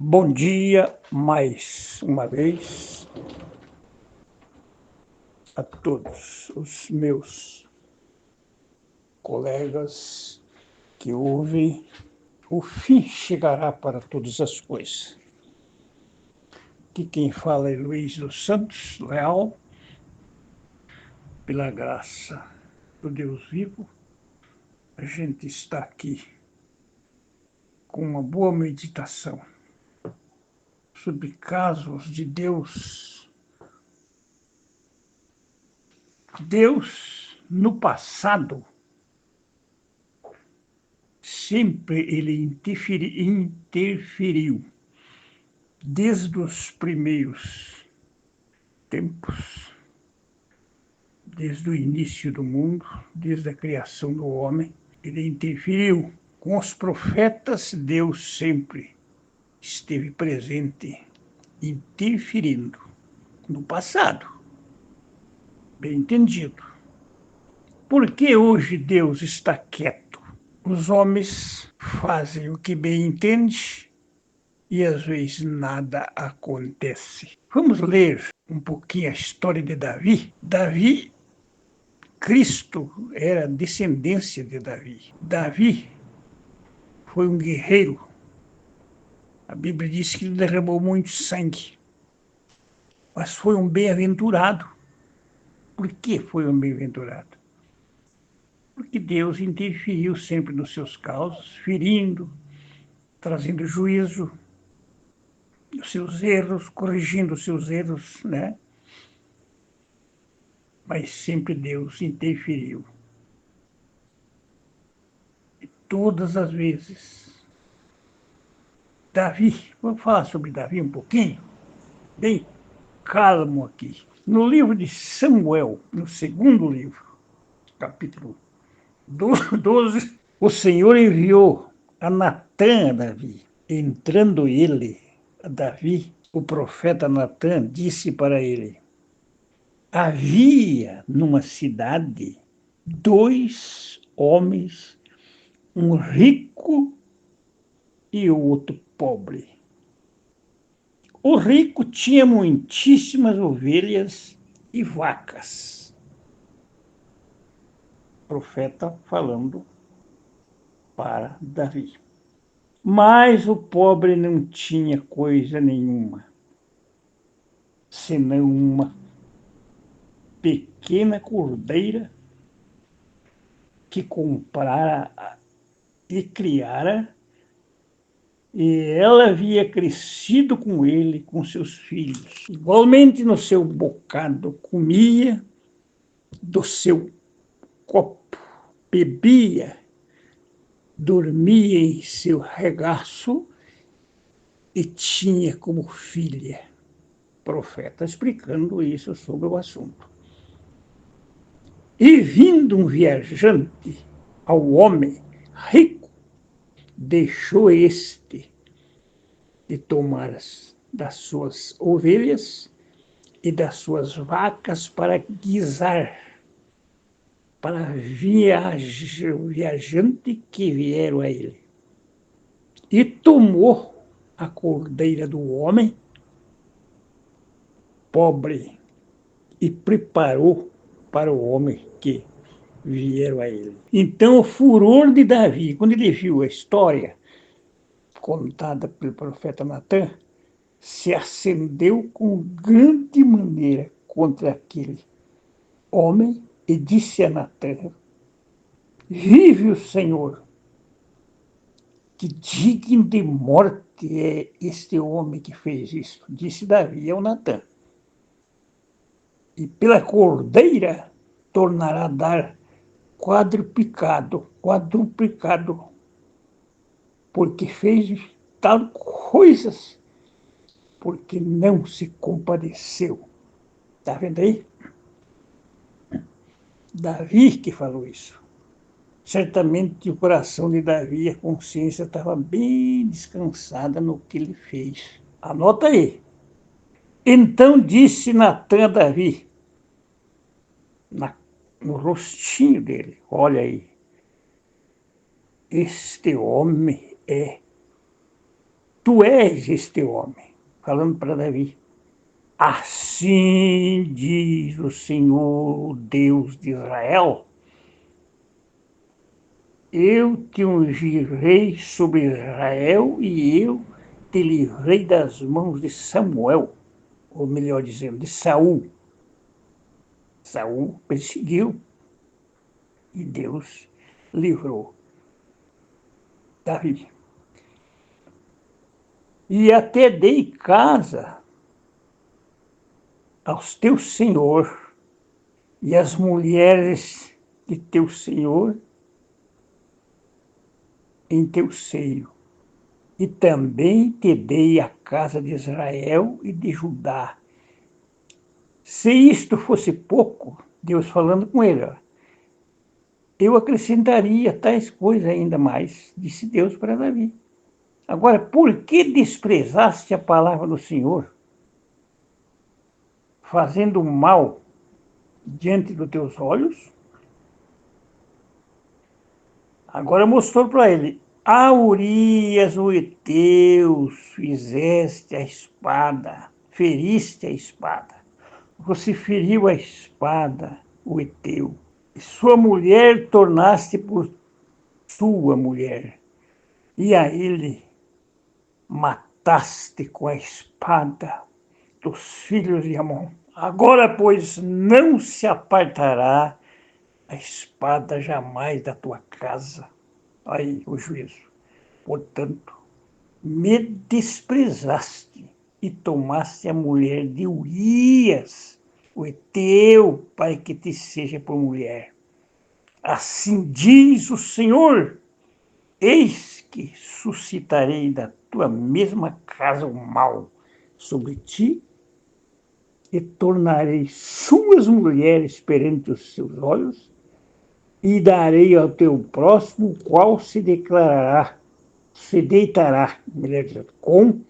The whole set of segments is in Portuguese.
Bom dia mais uma vez a todos os meus colegas que ouvem. O fim chegará para todas as coisas. Aqui quem fala é Luiz dos Santos Leal, pela graça do Deus vivo. A gente está aqui com uma boa meditação sobre casos de Deus. Deus, no passado, sempre ele interferiu, desde os primeiros tempos, desde o início do mundo, desde a criação do homem, ele interferiu. Com os profetas, Deus sempre esteve presente, interferindo no passado. Bem entendido. Por que hoje Deus está quieto? Os homens fazem o que bem entende e às vezes nada acontece. Vamos ler um pouquinho a história de Davi. Cristo era descendência de Davi. Davi foi um guerreiro. A Bíblia diz que ele derramou muito sangue, mas foi um bem-aventurado. Por que foi um bem-aventurado? Porque Deus interferiu sempre nos seus causos, ferindo, trazendo juízo, os seus erros, corrigindo os seus erros, né? Mas sempre Deus interferiu. E todas as vezes. Davi, vamos falar sobre Davi um pouquinho? Bem calmo aqui. No livro de Samuel, no segundo livro, capítulo 12, o Senhor enviou a Natã a Davi. Entrando ele, a Davi, o profeta Natã disse para ele: havia numa cidade 2 homens, um rico e o outro pobre. O rico tinha muitíssimas ovelhas e vacas. O profeta falando para Davi. Mas o pobre não tinha coisa nenhuma, senão uma pequena cordeira que comprara e criara, e ela havia crescido com ele, com seus filhos. Igualmente no seu bocado comia, do seu copo bebia, dormia em seu regaço e tinha como filha. Profeta explicando isso sobre o assunto. E vindo um viajante ao homem rico, deixou este de tomar das suas ovelhas e das suas vacas para guisar para o viajante que vieram a ele. E tomou a cordeira do homem pobre e preparou para o homem que vieram a ele. Então o furor de Davi, quando ele viu a história contada pelo profeta Natã, se acendeu com grande maneira contra aquele homem e disse a Natã: vive o Senhor, que digno de morte é este homem que fez isso, disse Davi ao Natã. E pela cordeira tornará a dar quadruplicado, porque fez tal coisas, porque não se compadeceu. Está vendo aí? Davi que falou isso. Certamente o coração de Davi, a consciência estava bem descansada no que ele fez. Anota aí. Então disse Natã a Davi, no rostinho dele: olha aí, este homem é tu és este homem, falando para Davi. Assim diz o Senhor, o Deus de Israel, eu te ungi rei sobre Israel e eu te livrei das mãos de Samuel, ou melhor dizendo, de Saul. Saul perseguiu e Deus livrou Davi. E até dei casa aos teus senhor e as mulheres de teu senhor em teu seio. E também te dei a casa de Israel e de Judá. Se isto fosse pouco, Deus falando com ele, ó, eu acrescentaria tais coisas ainda mais, disse Deus para Davi. Agora, por que desprezaste a palavra do Senhor, fazendo mal diante dos teus olhos? Agora mostrou para ele, a Urias, o Heteus, fizeste a espada, feriste a espada. Você feriu a espada, o Heteu. E sua mulher tornaste por sua mulher. E a ele mataste com a espada dos filhos de Amon. Agora, pois, não se apartará a espada jamais da tua casa. Aí o juízo. Portanto, me desprezaste e tomaste a mulher de Urias, o Heteu, para que te seja por mulher. Assim diz o Senhor, eis que suscitarei da tua mesma casa o mal sobre ti e tornarei suas mulheres perante os seus olhos e darei ao teu próximo, o qual se deitará, melhor dizendo, com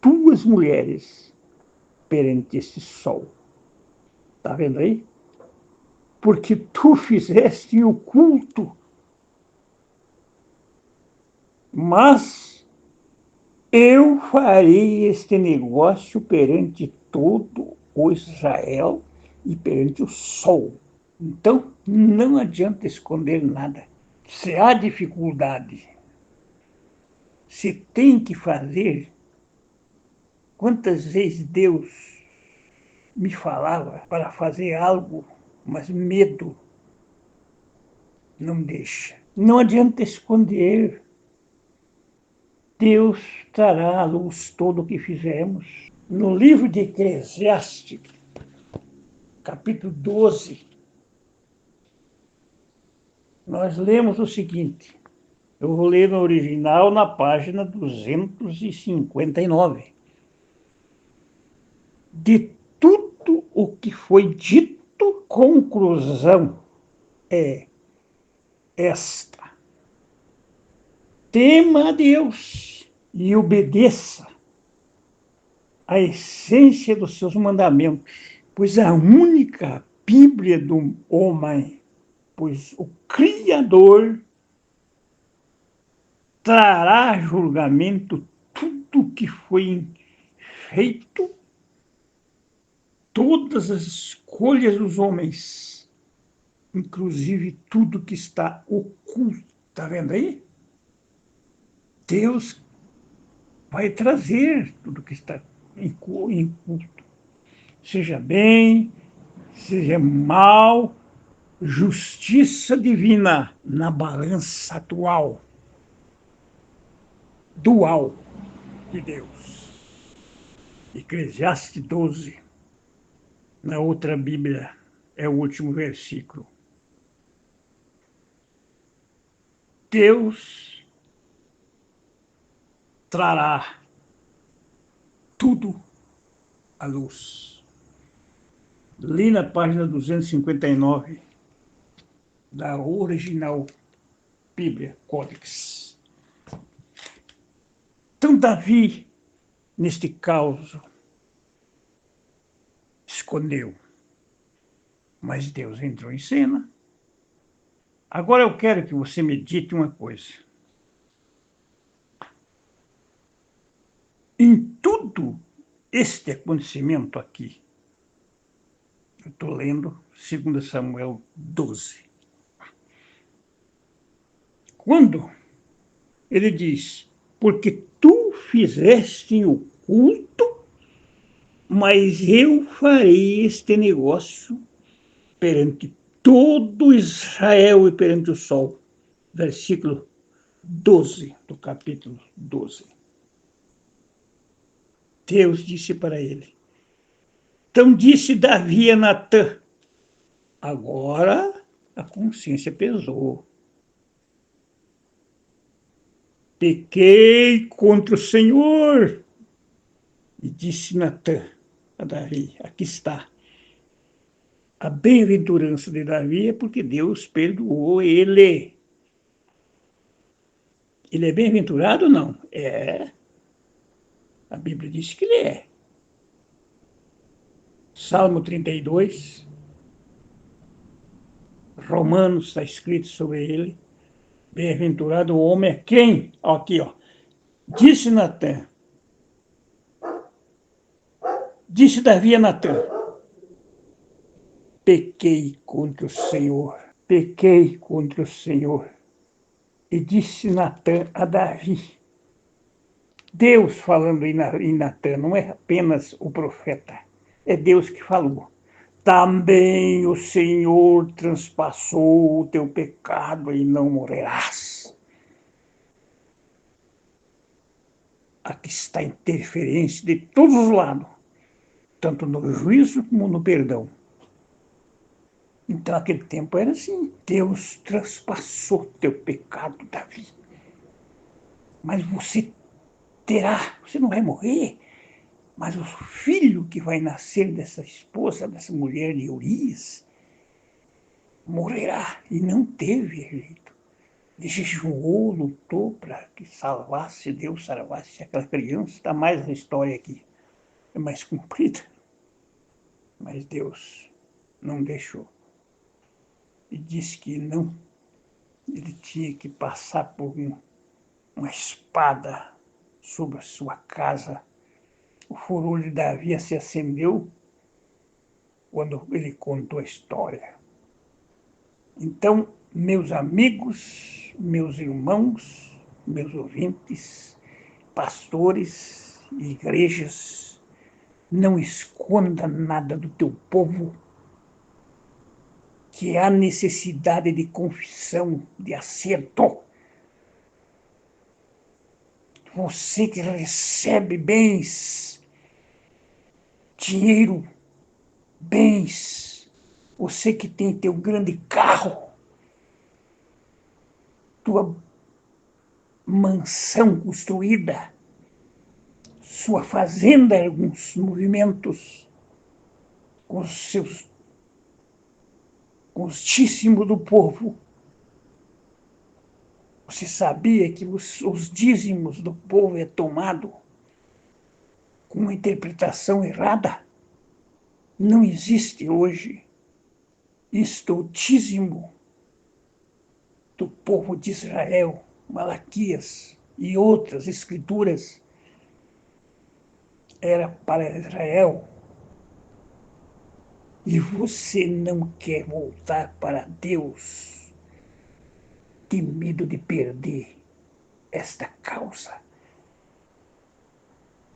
tuas mulheres perante esse sol. Está vendo aí? Porque tu fizeste o culto, mas eu farei este negócio perante todo o Israel e perante o sol. Então, não adianta esconder nada. Se há dificuldade, se tem que fazer, quantas vezes Deus me falava para fazer algo, mas medo não deixa. Não adianta esconder. Deus trará à luz todo o que fizemos. No livro de Eclesiastes, capítulo 12, nós lemos o seguinte. Eu vou ler no original na página 259. De tudo o que foi dito, conclusão é esta: tema a Deus e obedeça a essência dos seus mandamentos, pois a única Bíblia do homem, pois o Criador trará julgamento tudo que foi feito, todas as escolhas dos homens, inclusive tudo que está oculto. Está vendo aí? Deus vai trazer tudo que está em culto. Seja bem, seja mal, justiça divina na balança atual, dual de Deus. Eclesiastes 12, na outra Bíblia, é o último versículo. Deus trará tudo à luz. Li na página 259 da original Bíblia, Códex. Então, Davi, neste caos, escondeu. Mas Deus entrou em cena. Agora eu quero que você medite uma coisa. Em tudo este acontecimento aqui, eu estou lendo 2 Samuel 12. Quando ele diz, porque tu fizeste o culto, mas eu farei este negócio perante todo Israel e perante o sol. Versículo 12 do capítulo 12. Deus disse para ele. Então disse Davi a Natã, agora a consciência pesou. Pequei contra o Senhor. E disse Natã a Davi, aqui está. A bem-aventurança de Davi é porque Deus perdoou ele. Ele é bem-aventurado ou não? É. A Bíblia diz que ele é. Salmo 32, Romanos está escrito sobre ele. Bem-aventurado o homem é quem? Aqui, ó. Disse Natã. Disse Davi a Natã. Pequei contra o Senhor. Pequei contra o Senhor. E disse Natã a Davi. Deus falando em Natã, não é apenas o profeta. É Deus que falou. Também o Senhor transpassou o teu pecado e não morrerás. Aqui está a interferência de todos os lados, tanto no juízo como no perdão. Então, naquele tempo era assim: Deus transpassou teu pecado, Davi. Mas você não vai morrer, mas o filho que vai nascer dessa esposa, dessa mulher de Urias, morrerá. E não teve jeito. Ele jejuou, lutou para que salvasse, Deus salvasse aquela criança. Está mais a história aqui. É mais comprida. Mas Deus não deixou. E disse que não. Ele tinha que passar por uma espada sobre a sua casa. O furor de Davi se acendeu quando ele contou a história. Então, meus amigos, meus irmãos, meus ouvintes, pastores e igrejas, não esconda nada do teu povo, que há necessidade de confissão, de acerto. Você que recebe bens, dinheiro, bens, você que tem teu grande carro, tua mansão construída, sua fazenda, alguns movimentos com os seus constíssimo do povo. Você sabia que os dízimos do povo é tomado com uma interpretação errada? Não existe hoje isto, o dízimo do povo de Israel, Malaquias e outras escrituras, era para Israel. E você não quer voltar para Deus, tem medo de perder esta causa.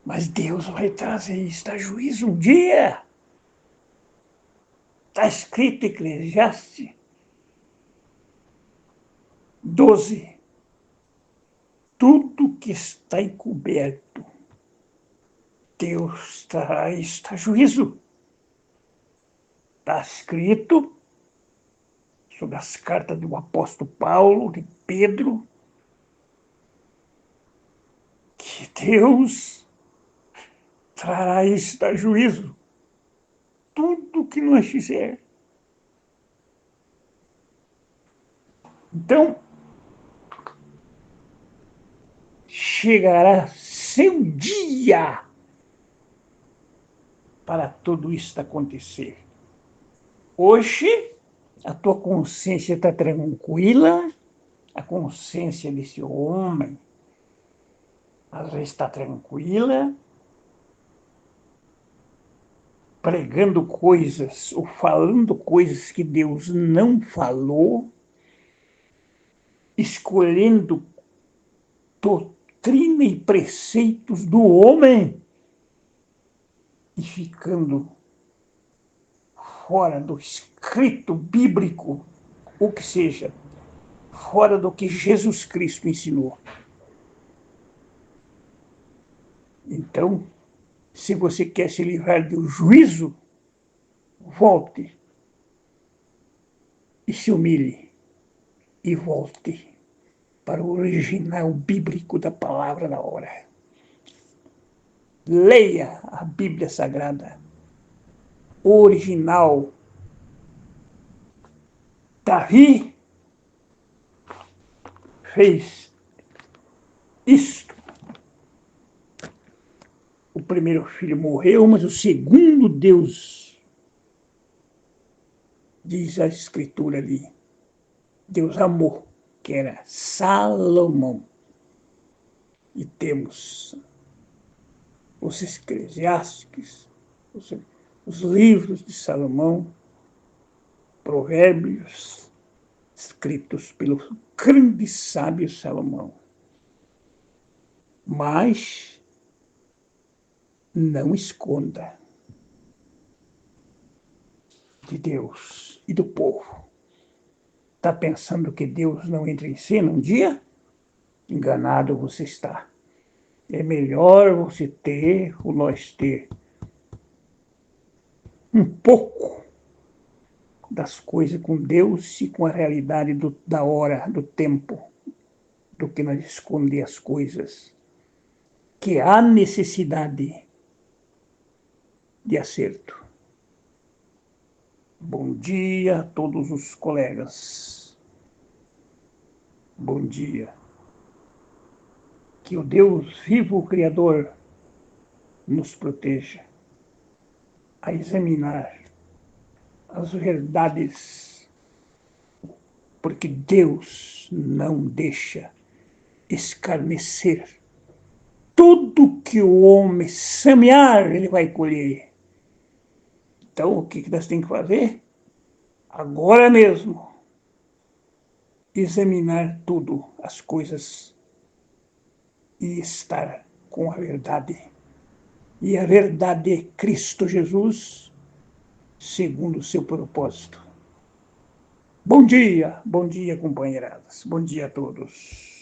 Mas Deus vai trazer isto a juízo um dia. Está escrito em Eclesiastes 12. Tudo que está encoberto, Deus trará isto a juízo. Está escrito sobre as cartas do apóstolo Paulo, de Pedro, que Deus trará isto a juízo. Tudo que nós fizermos. Então, chegará seu dia para tudo isso acontecer. Hoje, a tua consciência está tranquila, a consciência desse homem Às vezes está tranquila, pregando coisas ou falando coisas que Deus não falou, escolhendo doutrina e preceitos do homem e ficando fora do escrito bíblico, ou que seja, fora do que Jesus Cristo ensinou. Então, se você quer se livrar do juízo, volte e se humilhe e volte para o original bíblico da palavra da hora. Leia a Bíblia Sagrada, original. Davi fez isto. O primeiro filho morreu, mas o segundo Deus, diz a escritura ali, Deus amou, que era Salomão. E temos os Eclesiásticos, os livros de Salomão, provérbios, escritos pelo grande sábio Salomão. Mas não esconda de Deus e do povo. Está pensando que Deus não entra em cena um dia? Enganado você está. É melhor você ter, ou nós ter, um pouco das coisas com Deus e com a realidade da hora, do tempo, do que nós esconder as coisas que há necessidade de acerto. Bom dia a todos os colegas. Bom dia. Que o Deus vivo, o Criador, nos proteja a examinar as verdades, porque Deus não deixa escarnecer. Tudo que o homem semear, ele vai colher. Então, o que nós temos que fazer? Agora mesmo, examinar tudo, as coisas, e estar com a verdade. E a verdade é Cristo Jesus, segundo o seu propósito. Bom dia, companheiradas. Bom dia a todos.